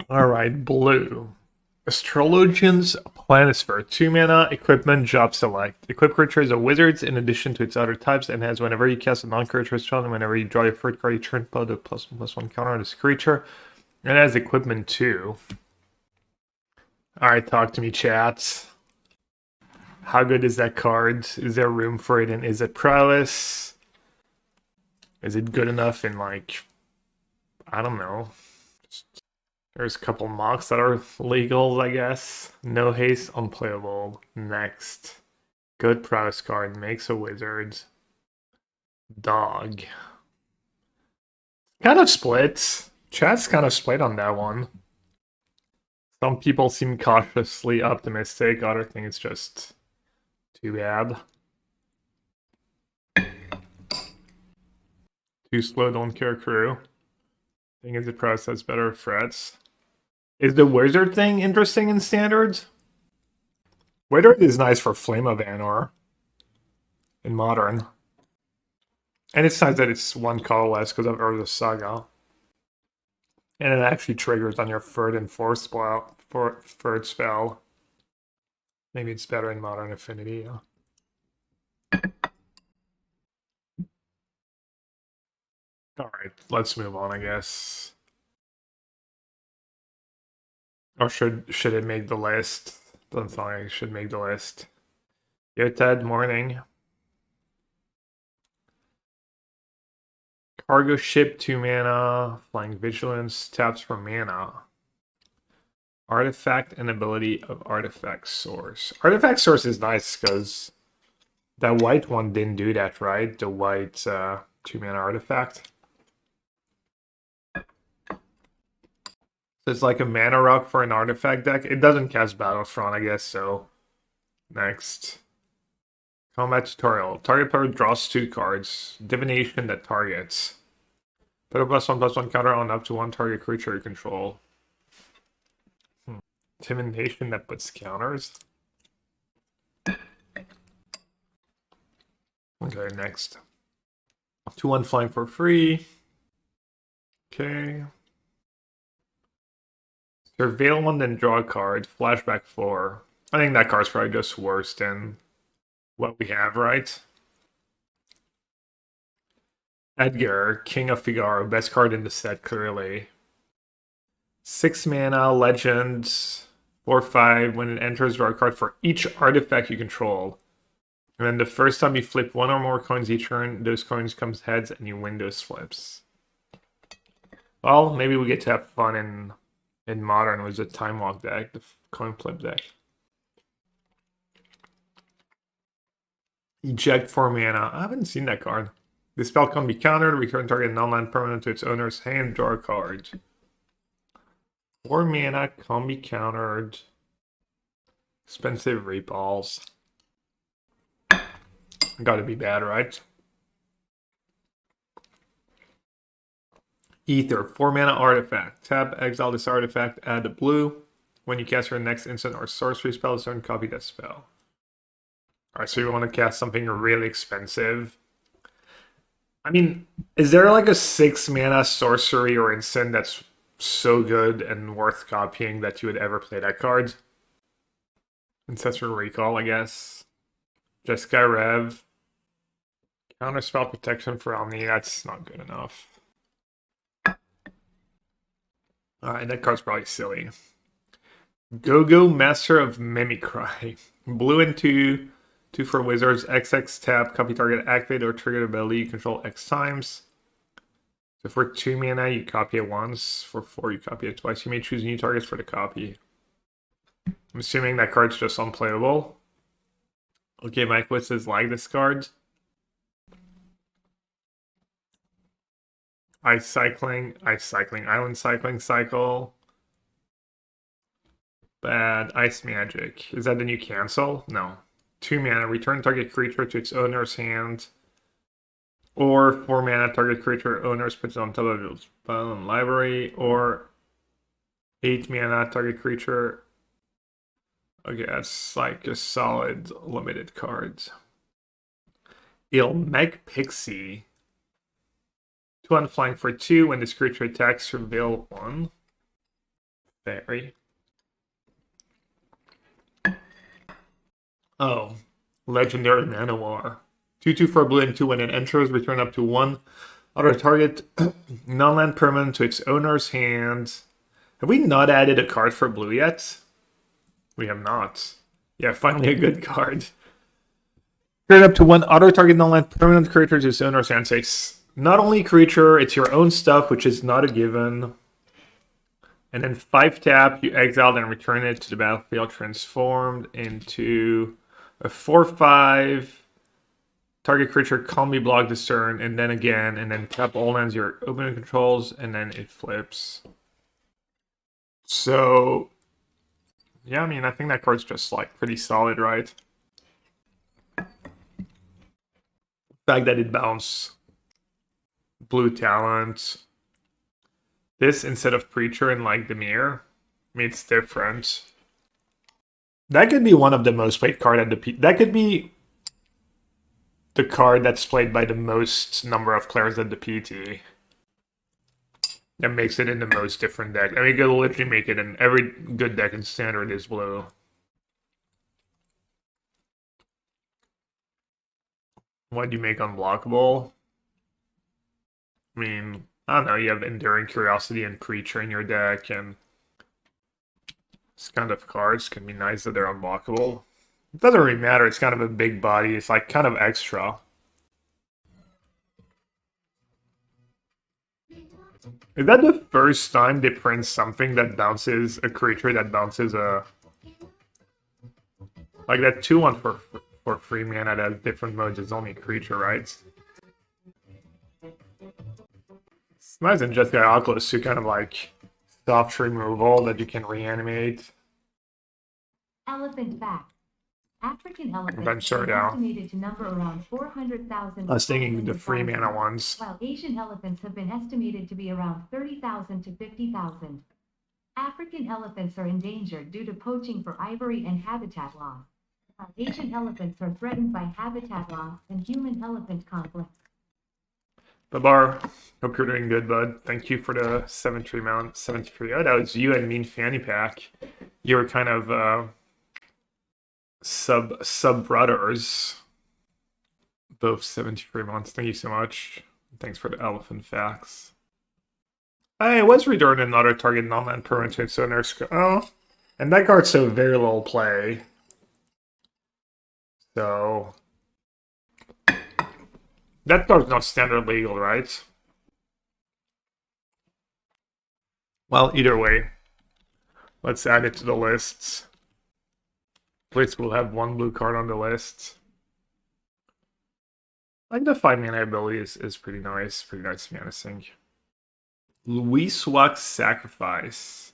Alright, blue. Astrologian's Planisphere. 2 mana, equipment, job select. Equip creature is a wizard in addition to its other types and has whenever you cast a non-creature spell and whenever you draw your third card, you turn put a +1/+1 counter on this creature. And it has equipment too. Alright, talk to me, chat. How good is that card? Is there room for it? And is it prowess? Is it good enough in, like, I don't know. There's a couple mocks that are legal, I guess. No haste, unplayable. Next. Good prowess card, makes a wizard. Dog. Kind of split. Chat's kind of split on that one. Some people seem cautiously optimistic, others think it's just too bad. Too slow, don't care crew. Thing is, the prowess has better threats. Is the wizard thing interesting in standards? Wizard is nice for Flame of Anor in modern. And it's nice that it's one colorless because of Urza Saga. And it actually triggers on your third and fourth spell. Third spell. Maybe it's better in Modern Affinity, yeah. Alright, let's move on, I guess. Or should it make the list? Doesn't sound like it should make the list. Yo, Ted, morning. Cargo ship, 2 mana. Flying Vigilance, taps for mana. Artifact and ability of Artifact Source. Artifact Source is nice because that white one didn't do that, right? The white 2 mana artifact. So it's like a mana rock for an artifact deck. It doesn't cast Battlefront, I guess, so. Next. Combat tutorial. Target player draws 2 cards. Divination that targets. Put a +1/+1 counter on up to 1 target creature you control. Intimidation that puts counters. Okay, next. 2/1 flying for free. Okay. Surveil 1, then draw a card. Flashback 4. I think that card's probably just worse than what we have, right? Edgar, King of Figaro, best card in the set, clearly. 6 mana, legend, 4/5. When it enters, draw a card for each artifact you control. And then the first time you flip 1 or more coins each turn, those coins comes heads and you win those flips. Well, maybe we get to have fun in Modern with the Time Walk deck, the coin flip deck. Eject 4 mana. I haven't seen that card. This spell can be countered, return target non-land permanent to its owner's hand, draw a card. 4 mana can be countered. Expensive reballs. Gotta be bad, right? Ether, 4 mana artifact. Tap, exile this artifact, add a blue. When you cast your next instant or sorcery spell, don't copy that spell. Alright, so you want to cast something really expensive. I mean, is there like a 6 mana sorcery or instant that's so good and worth copying that you would ever play that card? Ancestral Recall, I guess. Jeskai Rev. Counterspell protection for Omni, that's not good enough. Alright, that card's probably silly. Go-Go, Master of Mimicry. Blue and 2. 2 for wizards, XX tap, copy target activate or trigger ability, you control X times. So for 2 mana, you copy it once. For 4, you copy it twice. You may choose new targets for the copy. I'm assuming that card's just unplayable. Okay, Mike, what says like this card? Ice cycling, island cycling cycle. Bad, ice magic. Is that the new cancel? No. 2 mana, return target creature to its owner's hand. Or 4 mana, target creature owner's puts it on top of its library. Or 8 mana, target creature. Okay, that's like a solid limited cards. Ilmeg Pixie. 2 on flying for 2. When this creature attacks, reveal 1. Fairy. Oh, Legendary Manowar. 2/2 for blue and 2 when it enters, return up to 1 other target non-land permanent to its owner's hand. Have we not added a card for blue yet? We have not. Yeah, finally a good card. Return up to 1 other target non-land permanent creature to its owner's hand. So it's not only creature, it's your own stuff, which is not a given. And then 5 tap, you exile and return it to the battlefield transformed into a 4/5. Target creature can't be blocked this turn, and then again, and then tap all lands your opponent controls, and then it flips. So, yeah, I mean, I think that card's just, like, pretty solid, right? The fact that it bounced blue talent. This instead of Preacher and, like, the Mirror. I mean, it's different. That could be one of the most played card at the that could be the card that's played by the most number of players at the PT. That makes it in the most different deck. I mean, you could literally make it in every good deck in Standard is blue. What do you make unblockable? I mean, I don't know, you have Enduring Curiosity and Preacher in your deck, and this kind of cards can be nice that they're unblockable. It doesn't really matter, it's kind of a big body, it's like kind of extra. Is that the first time they print something that bounces a creature that bounces a... Like that 2/1 for free mana that has different modes is only a creature, right? Imagine just got Oculus to kind of like soft removal that you can reanimate. Elephant fact. African elephants I'm sure, are yeah. estimated to number around 400,000. I was thinking the free mana ones. While Asian elephants have been estimated to be around 30,000 to 50,000. African elephants are endangered due to poaching for ivory and habitat loss. While Asian elephants are threatened by habitat loss and human-elephant conflict. Babar, hope you're doing good, bud. Thank you for the 73 mount. 73. Oh, that was you and Mean Fanny Pack. You were kind of sub brothers. Both 73 months. Thank you so much. Thanks for the elephant facts. I was returning another target non-land permanent, so there's and that card's so very little play. So that card's not standard legal, right? Well, either way, let's add it to the lists. At least we'll have one blue card on the list. Like the 5-mana ability is pretty nice mana sync. Luiswak's Sacrifice.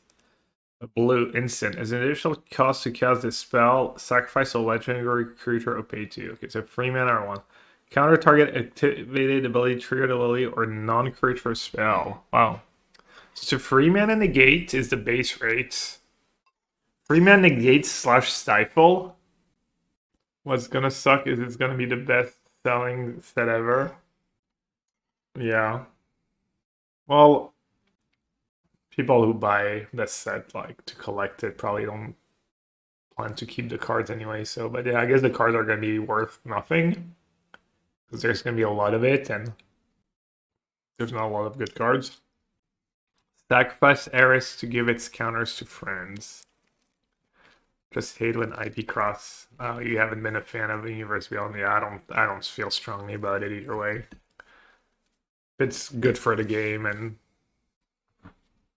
A blue instant. As an additional cost to cast this spell, sacrifice a legendary creature or pay 2. Okay, so 3 mana or 1. Counter target activated ability, triggered ability, or non-creature spell. Wow. So 3 mana negate is the base rate. 3 mana negate / stifle. What's gonna suck is it's gonna be the best selling set ever. Yeah. Well, people who buy this set, like, to collect it probably don't plan to keep the cards anyway, so, but yeah, I guess the cards are gonna be worth nothing. Because there's gonna be a lot of it, and there's not a lot of good cards. Sacrifice Eris to give its counters to friends. Just hate when IP cross. You haven't been a fan of Universe Beyond. Yeah, I don't feel strongly about it either way. It's good for the game and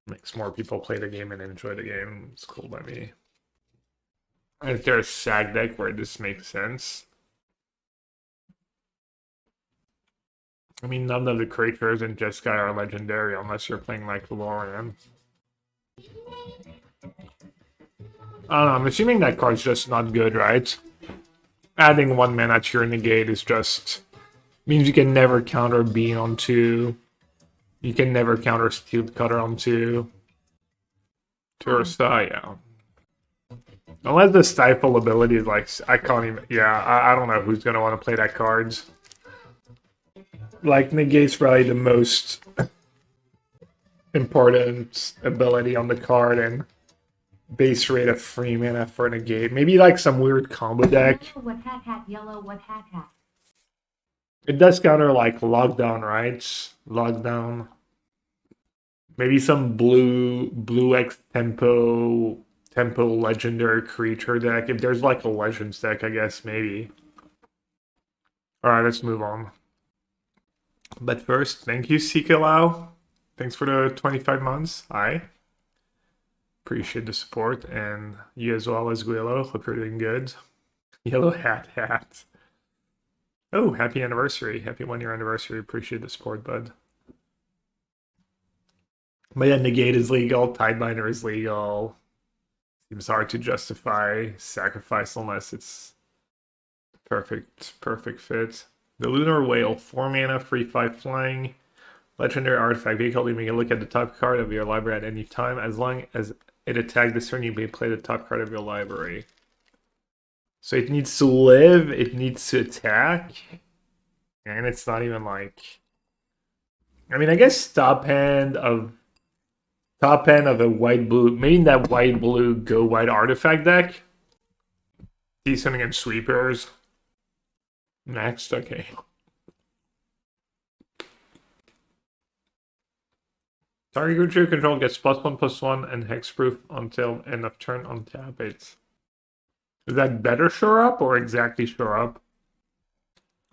makes more people play the game and enjoy the game. It's cool by me. Is there a SAG deck where this makes sense? I mean, none of the creatures in Jeskai are legendary unless you're playing like Lorian. I don't know, I'm assuming that card's just not good, right? Adding 1 mana to your negate is just... means you can never counter Bean on 2. You can never counter Steel Cutter on 2. Tursa, yeah. Unless the Stifle ability is like... I can't even... Yeah, I don't know who's going to want to play that card. Like, negate's probably the most important ability on the card, and base rate of 3 mana for negate. Maybe like some weird combo deck. Yellow what hat hat, yellow what hat hat. It does counter like lockdown, right? Lockdown. Maybe some blue X tempo legendary creature deck. If there's like a legends deck, I guess maybe. Alright, let's move on. But first, thank you, Sikalau. Thanks for the 25 months. I appreciate the support, and you as well as Guillo. Hope you're doing good. Yellow hat. Oh, happy anniversary. Happy 1-year anniversary. Appreciate the support, bud. But yeah, negate is legal, Tidebinder is legal. Seems hard to justify sacrifice unless it's perfect fit. The Lunar Whale, 4 mana, free 5 flying. Legendary artifact vehicle. You may look at the top card of your library at any time. As long as it attacks this turn, you may play the top card of your library. So it needs to live, it needs to attack. And it's not even like... I mean, I guess top end of a white-blue... Maybe that white-blue go-white artifact deck. Decent against sweepers. Next, okay. Target creature you control gets +1/+1 and hexproof until end of turn on tap. Is that better shore up or exactly shore up?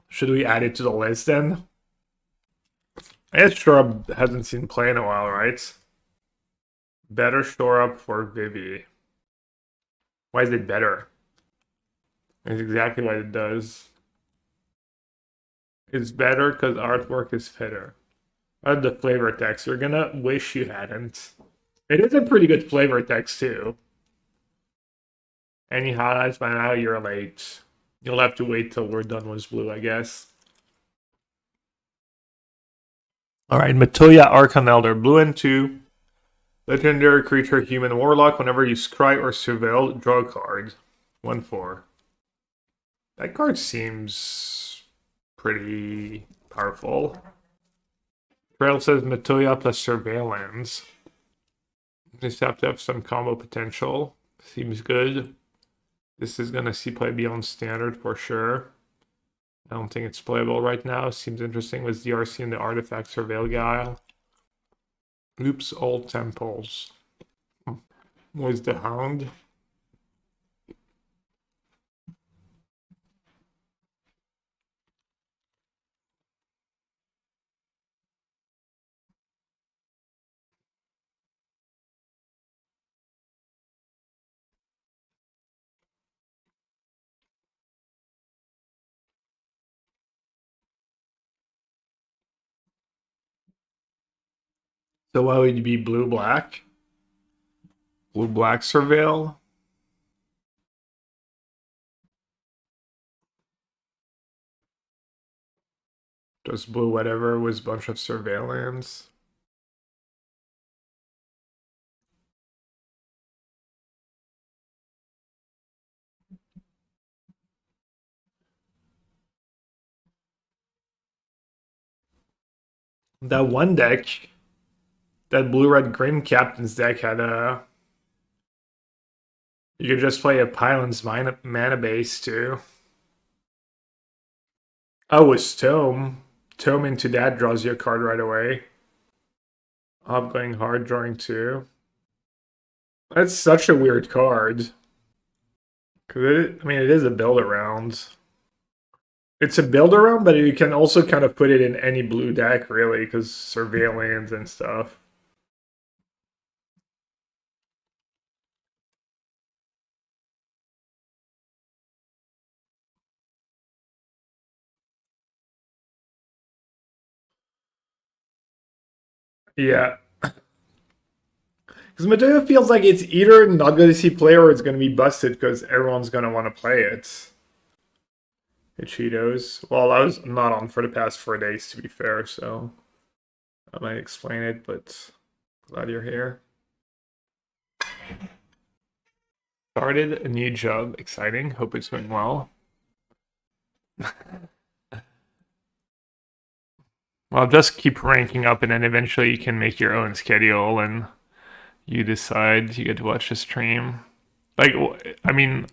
Should we add it to the list then? I guess shore up hasn't seen play in a while, right? Better shore up for Vivi. Why is it better? It's exactly what it does. It's better because artwork is fitter. The flavor text. You're gonna wish you hadn't. It is a pretty good flavor text too. Any highlights by now? You're late. You'll have to wait till we're done with blue, I guess. Alright, Matoya, Archon Elder. Blue and 2. Legendary creature, human warlock. Whenever you scry or surveil, draw a card. 1/4. That card seems pretty powerful. Trail says Matoya plus surveillance. Just have to have some combo potential. Seems good. This is gonna see play beyond standard for sure. I don't think it's playable right now. Seems interesting with DRC and the artifact surveil guile. Oops, old temples. Where's the hound? So why would you be blue-black? Blue-black surveil? Just blue whatever with a bunch of surveillance. That one deck, that blue-red Grim Captain's deck had a... You could just play a Pylon's mana base too. Oh, with Tome. Tome into that draws you a card right away. I'm going hard, drawing 2. That's such a weird card. It is a build around. It's a build around, but you can also kind of put it in any blue deck, really, because surveillance and stuff. Yeah. Because Matoya feels like it's either not going to see play or it's going to be busted because everyone's going to want to play it. The Cheetos. Well, I was not on for the past 4 days, to be fair, so I might explain it, but glad you're here. Started a new job. Exciting. Hope it's going well. Well, just keep ranking up and then eventually you can make your own schedule and You decide. You get to watch the stream. Like, I mean,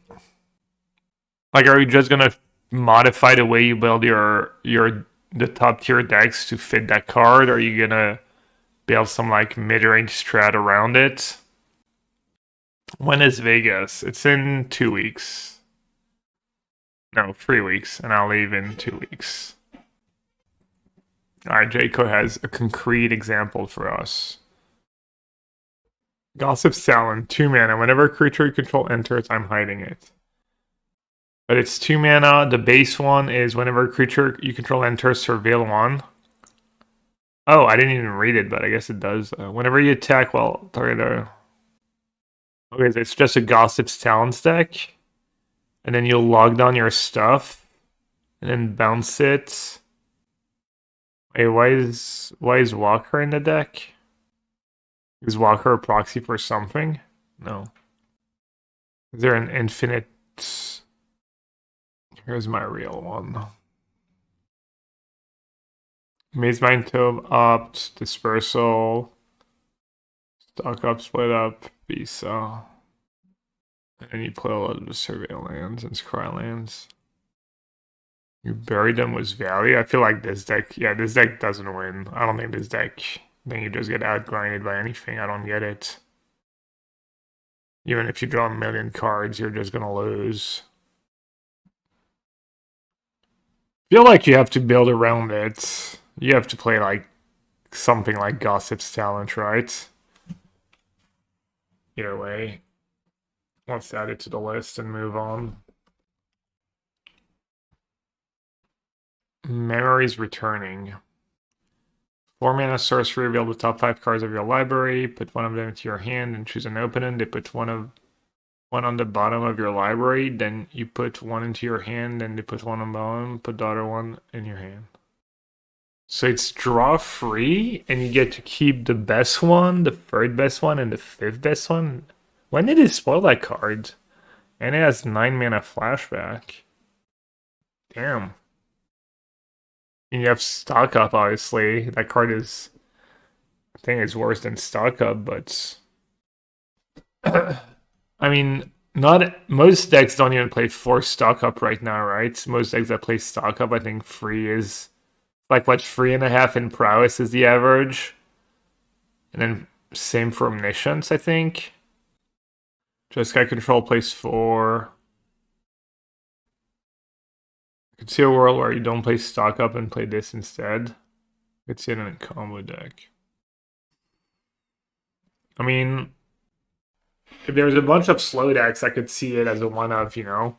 like, are you just gonna modify the way you build your the top tier decks to fit that card? Or are you gonna build some like mid range strat around it? When is Vegas? It's in 2 weeks. No, 3 weeks, and I'll leave in 2 weeks. All right, Jayco has a concrete example for us. Gossip's Talon, 2 mana. Whenever a creature you control enters, I'm hiding it. But it's 2 mana. The base one is whenever a creature you control enters, surveil 1. Oh, I didn't even read it, but I guess it does. Whenever you attack, well, target. Okay, so it's just a Gossip's Talon deck. And then you'll log down your stuff. And then bounce it. Wait, why is Walker in the deck? Is Walker a proxy for something? No. Is there an infinite? Here's my real one. Maze Mind Tome, Opt, Dispersal, Stock Up, Split Up, Visa. And you play a lot of the Surveil lands and Scry lands. You bury them with value. I feel like this deck, yeah, this deck doesn't win. I don't think this deck, then you just get outgrinded by anything. I don't get it. Even if you draw a million cards, you're just gonna lose. Feel like you have to build around it. You have to play like something like Gossip's Talent, right? Either way. Let's add it to the list and move on. Memories Returning. 4 mana sorcery, reveal the top 5 cards of your library, put one of them into your hand and choose an opponent. They put one on the bottom of your library, then you put one into your hand, and they put one on the bottom, put the other one in your hand. So it's draw free, and you get to keep the best one, the third best one, and the fifth best one. When did it spoil that card? And it has 9 mana flashback. Damn. And you have Stock Up, obviously. That card is, I think it's worse than Stock Up, but I mean, not most decks don't even play 4 Stock Up right now, right? Most decks that play Stock Up, I think 3 is like what, 3.5 in prowess is the average. And then same for Omniscience, I think. Just Sky Control plays 4. I could see a world where you don't play Stock Up and play this instead. I could see it in a combo deck. I mean, if there was a bunch of slow decks, I could see it as a one of, you know.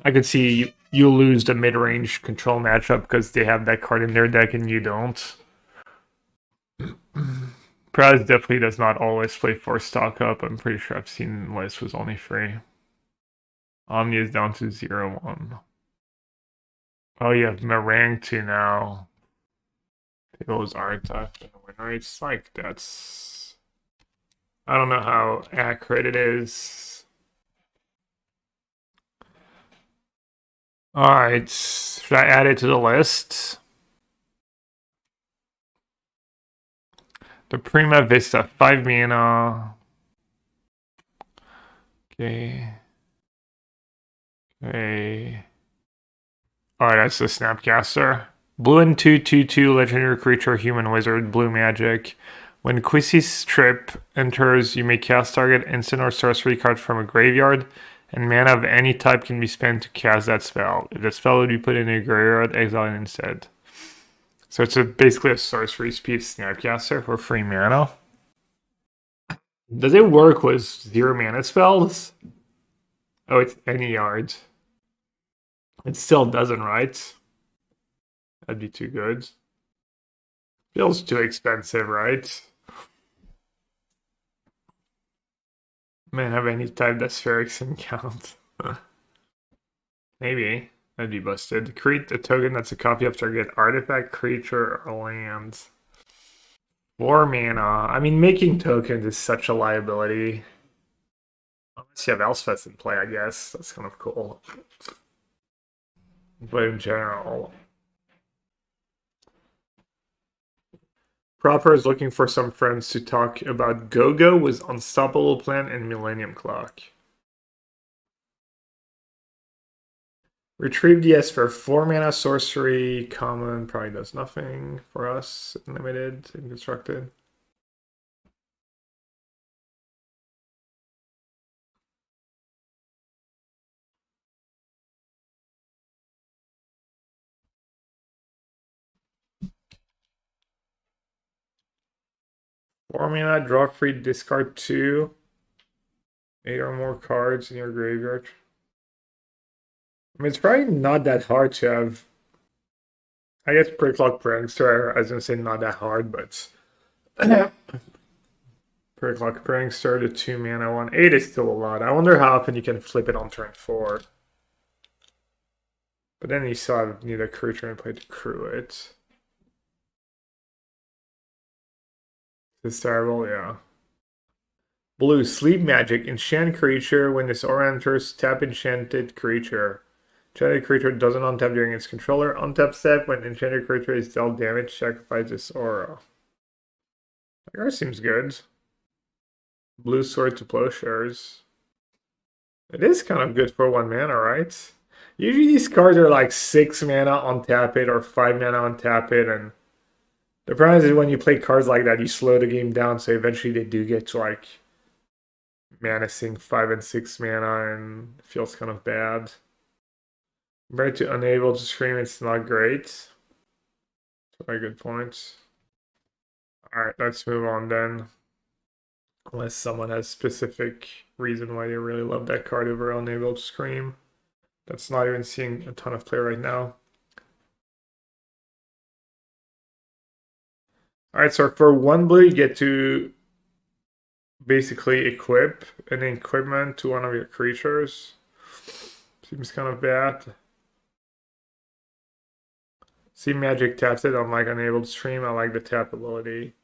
I could see you lose the mid-range control matchup because they have that card in their deck and you don't. Praz definitely does not always play 4 Stock Up. I'm pretty sure I've seen lists was only 3. Omni is down to 0-1. Oh, you have Meringue too now. Tables are tough and win rates. Like, that's... I don't know how accurate it is. Alright, should I add it to the list? The Prima Vista, 5 mana. Okay. Okay. Alright, that's the Snapcaster. Blue and 2/2/2 legendary creature, human wizard, blue magic. When Quisy's Trip enters, you may cast target instant or sorcery card from a graveyard, and mana of any type can be spent to cast that spell. If the spell would be put in a graveyard, exile it instead. So it's basically a sorcery speed Snapcaster for 3 mana. Does it work with 0 mana spells? Oh, it's any yard. It still doesn't, right? That'd be too good. Feels too expensive, right? Man, have any type that Spherixin count? Maybe. That'd be busted. Create a token that's a copy of target artifact, creature, or land. 4 mana. I mean, making tokens is such a liability. Unless you have Elspeth in play, I guess. That's kind of cool. But in general... Proper is looking for some friends to talk about Go-Go with Unstoppable Plan and Millennium Clock. Retrieve DS for 4 mana sorcery. Common probably does nothing for us. Limited and constructed. Formula, draw free, discard 2. 8 or more cards in your graveyard. I mean, it's probably not that hard to have. I guess Pricklock Prankster, I was gonna say not that hard, but Pricklock Prankster, the 2 mana one. 8 is still a lot. I wonder how often you can flip it on turn 4. But then you still need a creature in play to crew it. It's terrible, yeah. Blue, Sleep Magic. Enchant creature. When this aura enters, tap enchanted creature. Enchanted creature doesn't untap during its controller. Untap step. When enchanted creature is dealt damage, sacrifice this aura. That card seems good. Blue Sword to Plowshares. It is kind of good for 1 mana, right? Usually these cards are like 6 mana untap it or 5 mana untap it, and the problem is when you play cards like that, you slow the game down, so eventually they do get to like mana sink 5 and 6 mana, and it feels kind of bad. Compared to Unable to Scream, it's not great. Very good points. Alright, let's move on then. Unless someone has specific reason why they really love that card over Unable to Scream. That's not even seeing a ton of play right now. Alright, so for 1 blue, you get to basically equip an equipment to one of your creatures. Seems kind of bad. See, Magic taps it. I'm like Unable to Stream. I like the tap ability.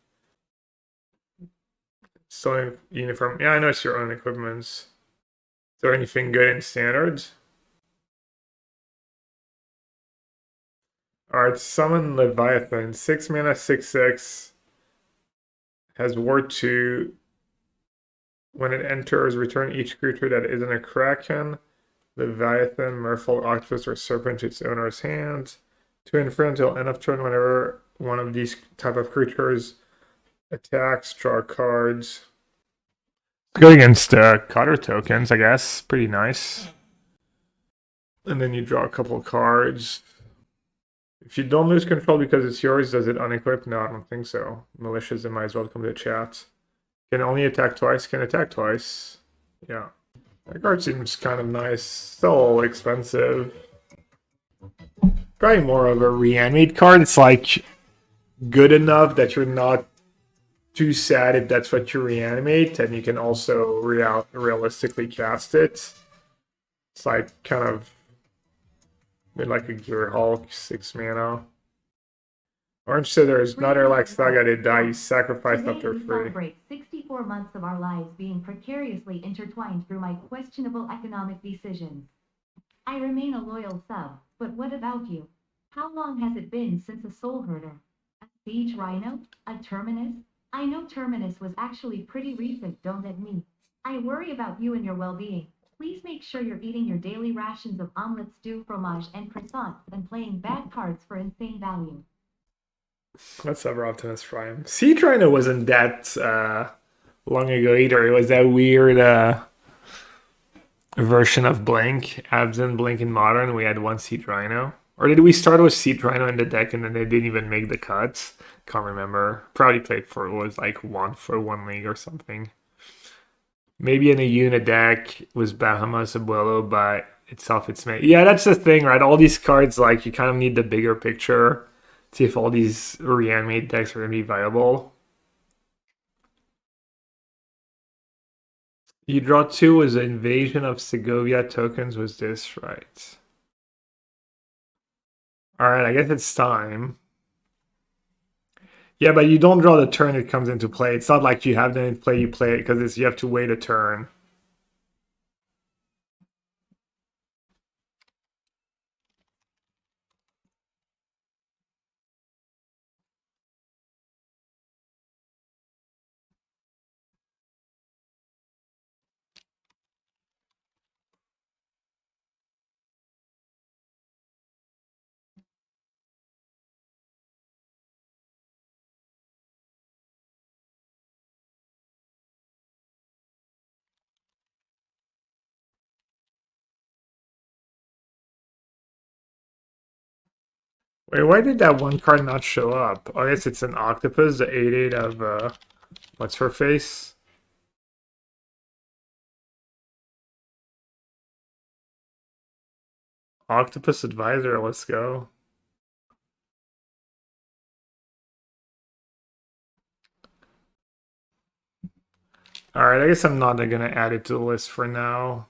So uniform. Yeah, I know it's your own equipments. Is there anything good in standards? Alright, summon Leviathan. 6 mana, 6/6. Has Ward 2. When it enters, return each creature that isn't a Kraken, Leviathan, Merfolk, Octopus, or Serpent to its owner's hand. 2 in front until end of turn. Whenever one of these type of creatures attacks, draw cards. Good against Cutter tokens, I guess. Pretty nice. And then you draw a couple of cards. If you don't lose control because it's yours, does it unequip? No, I don't think so. Malicious, they might as well come to the chat. Can only attack twice, can attack twice. Yeah. That card seems kind of nice. Still expensive. Probably more of a reanimate card. It's like good enough that you're not too sad if that's what you reanimate, and you can also realistically cast it. It's like kind of like a Gear Hulk, 6 mana. Orange Sitter is not like Saga to die, you sacrifice up to free. Celebrate 64 months of our lives being precariously intertwined through my questionable economic decisions. I remain a loyal sub, but what about you? How long has it been since a soul herder? A siege rhino? A terminus? I know terminus was actually pretty recent, don't at me. I worry about you and your well-being. Please make sure you're eating your daily rations of omelette, stew, fromage, and croissants and playing bad cards for insane value. What's up, Optimus Prime? Siege Rhino wasn't that long ago either. It was that weird version of Blink, Absent, Blink, and Modern. We had one Siege Rhino. Or did we start with Siege Rhino in the deck and then they didn't even make the cuts? Can't remember. Probably played for, it was like 1 for 1 league or something. Maybe in a unit deck was Bahamas Abuelo by itself. It's made. Yeah, that's the thing, right? All these cards, like, you kind of need the bigger picture. See if all these reanimate decks are going to be viable. You draw 2 was Invasion of Segovia tokens. Was this right? Alright, I guess it's time. Yeah, but you don't draw the turn it comes into play. It's not like you have them in play, you play it, because you have to wait a turn. Wait, why did that one card not show up? I guess it's an octopus, the 8/8 of what's her face? Octopus Advisor, let's go. Alright, I guess I'm not gonna add it to the list for now.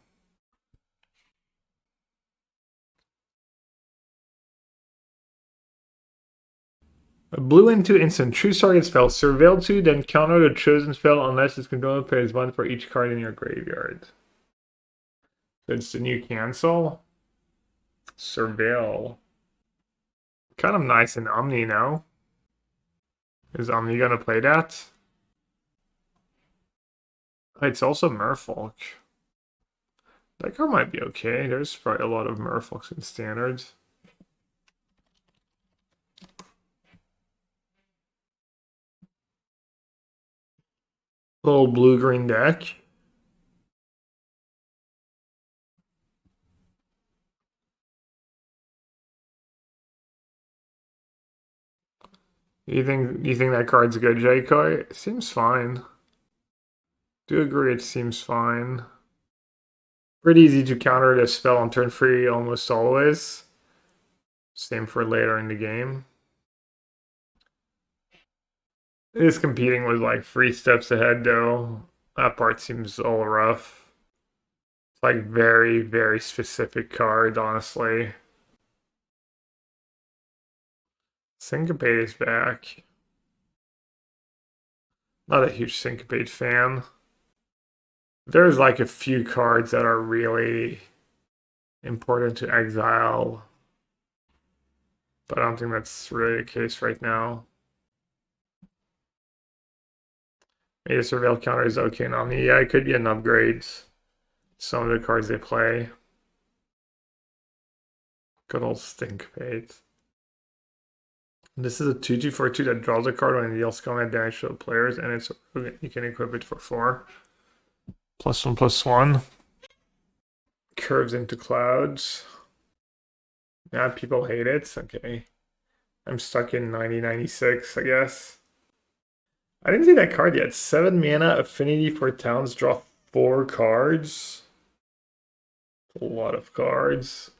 A blue into instant. Choose target spell. Surveil 2, then counter the chosen spell unless its controller pays 1 for each card in your graveyard. So it's the new cancel. Surveil. Kind of nice in Omni now. Is Omni gonna play that? It's also Merfolk. That card might be okay. There's probably a lot of Merfolks in standards. Little blue-green deck. You think that card's good, J-Koi? It seems fine. Do agree it seems fine. Pretty easy to counter this spell on turn 3 almost always. Same for later in the game. It is competing with like 3 steps ahead though. That part seems all rough. It's like very, very specific card, honestly. Syncopate is back. Not a huge Syncopate fan. There's like a few cards that are really important to exile. But I don't think that's really the case right now. Maybe the Surveil counter is okay in Omni. Yeah, it could be an upgrade. Some of the cards they play. Good old Syncopate. This is a 2/2 for 2 that draws a card when it deals combat damage to the players, and it's you can equip it for 4. +1/+1. Curves into clouds. Yeah, people hate it. Okay. I'm stuck in 9096, I guess. I didn't see that card yet. 7 mana, affinity for towns, draw 4 cards. A lot of cards.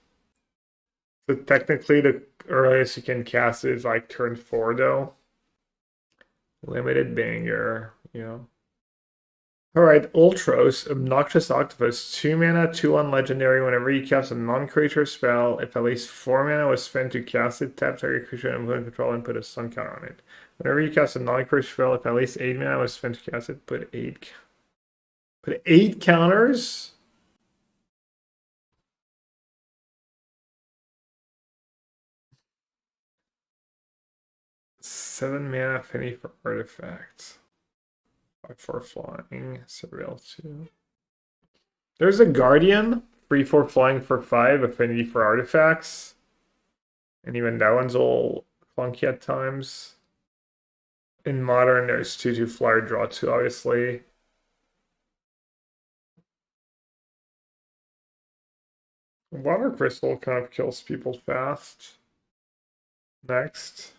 So technically the earliest you can cast it is like turn 4 though. Limited banger, you know. Alright, Ultros, Obnoxious Octopus, 2 mana, 2/1 legendary. Whenever you cast a non-creature spell, if at least 4 mana was spent to cast it, tap target creature and control and put a stun counter on it. Whenever you cast a non-creature spell, if at least 8 mana was spent to cast it, put 8 counters? Seven mana affinity for artifacts. 5/4 flying, Surreal 2. There's a Guardian, 3/4 flying for 5, affinity for artifacts. And even that one's all clunky at times. In Modern, there's 2/2 flyer, draw 2, obviously. Water Crystal kind of kills people fast. Next.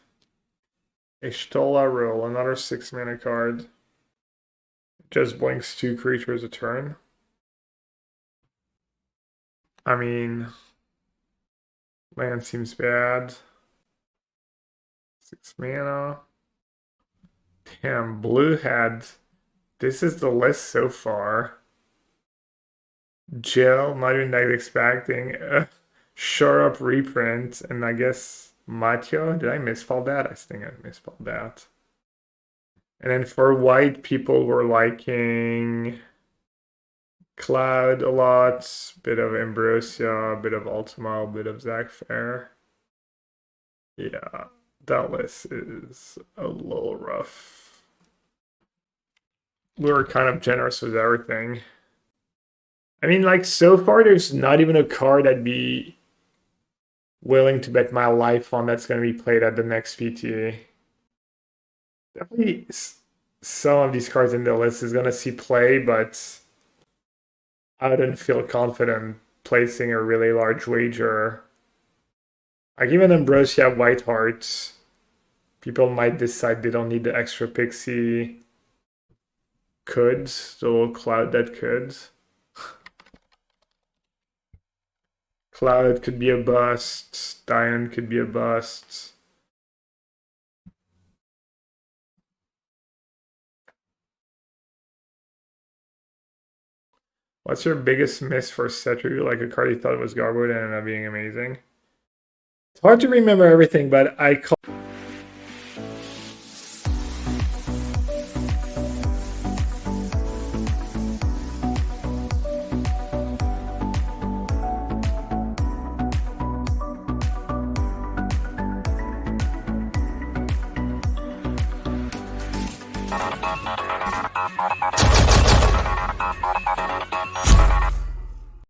Ishtola Rule, another 6 mana card. Just blinks 2 creatures a turn. I mean, land seems bad. 6 mana. Damn, blue had. This is the list so far. Jill, not even that expecting. Shore Up reprint, and I guess Matoya. Did I misspell that? I think I misspelled that. And then for white, people were liking Cloud a lot, bit of Ambrosia, bit of Ultima, a bit of Zac Fair. Yeah, that list is a little rough. We were kind of generous with everything. I mean, like, so far, there's not even a card I'd be willing to bet my life on that's going to be played at the next PTA. Definitely some of these cards in the list is going to see play, but I wouldn't feel confident placing a really large wager Like even Ambrosia White Hearts, people might decide they don't need the extra pixie coulds, the little cloud that could. Cloud could be a bust, Diamond could be a bust. What's your biggest miss for Setru? Like a card you thought was garbage and ended up being amazing? It's hard to remember everything, but I call